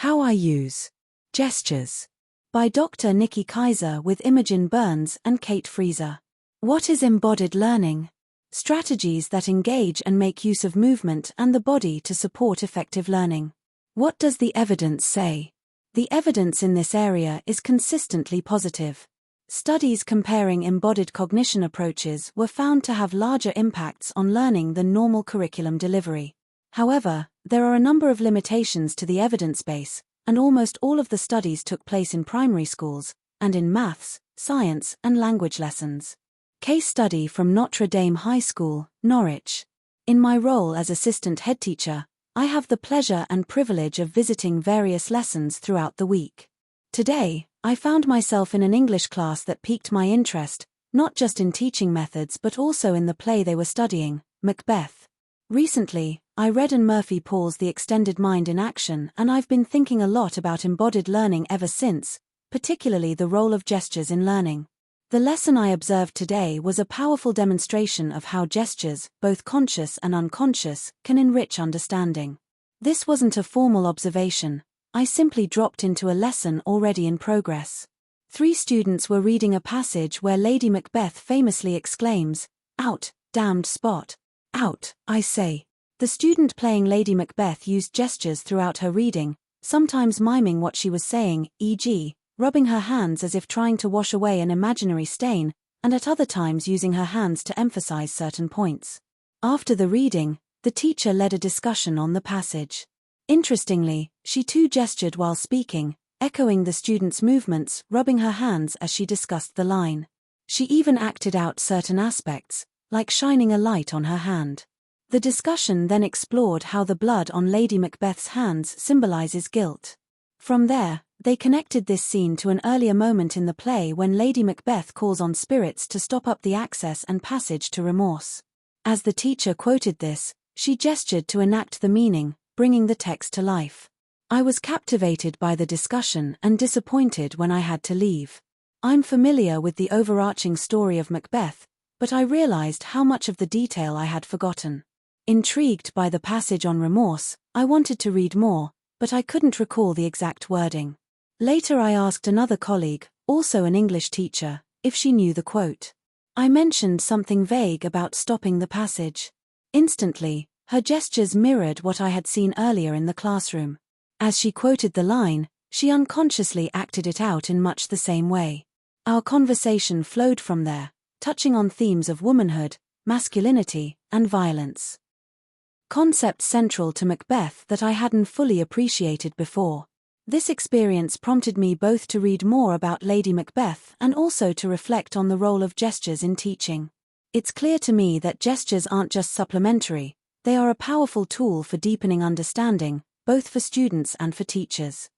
How I Use Gestures by Dr. Niki Kaiser with Imogen and Kate Freezer. What is embodied learning? Strategies that engage and make use of movement and the body to support effective learning. What does the evidence say? The evidence in this area is consistently positive. Studies comparing embodied cognition approaches were found to have larger impacts on learning than normal curriculum delivery. However, there are a number of limitations to the evidence base, and almost all of the studies took place in primary schools, and in maths, science, and language lessons. Case study from Notre High School, Norwich. In my role as assistant headteacher, I have the pleasure and privilege of visiting various lessons throughout the week. Today, I found myself in an English class that piqued my interest, not just in teaching methods but also in the play they were studying, Macbeth. Recently, I read Anne Murphy Paul's The Extended Mind in Action, and I've been thinking a lot about embodied learning ever since, particularly the role of gestures in learning. The lesson I observed today was a powerful demonstration of how gestures, both conscious and unconscious, can enrich understanding. This wasn't a formal observation, I simply dropped into a lesson already in progress. 3 students were reading a passage where Lady Macbeth famously exclaims, "Out, damned spot! Out, I say." The student playing Lady Macbeth used gestures throughout her reading, sometimes miming what she was saying, e.g., rubbing her hands as if trying to wash away an imaginary stain, and at other times using her hands to emphasize certain points. After the reading, the teacher led a discussion on the passage. Interestingly, she too gestured while speaking, echoing the student's movements, rubbing her hands as she discussed the line. She even acted out certain aspects, like shining a light on her hand. The discussion then explored how the blood on Lady Macbeth's hands symbolizes guilt. From there, they connected this scene to an earlier moment in the play when Lady Macbeth calls on spirits to stop up the access and passage to remorse. As the teacher quoted this, she gestured to enact the meaning, bringing the text to life. I was captivated by the discussion and disappointed when I had to leave. I'm familiar with the overarching story of Macbeth, but I realized how much of the detail I had forgotten. Intrigued by the passage on remorse, I wanted to read more, but I couldn't recall the exact wording. Later I asked another colleague, also an English teacher, if she knew the quote. I mentioned something vague about stopping the passage. Instantly, her gestures mirrored what I had seen earlier in the classroom. As she quoted the line, she unconsciously acted it out in much the same way. Our conversation flowed from there, touching on themes of womanhood, masculinity, and violence. Concepts central to Macbeth that I hadn't fully appreciated before. This experience prompted me both to read more about Lady Macbeth and also to reflect on the role of gestures in teaching. It's clear to me that gestures aren't just supplementary, they are a powerful tool for deepening understanding, both for students and for teachers.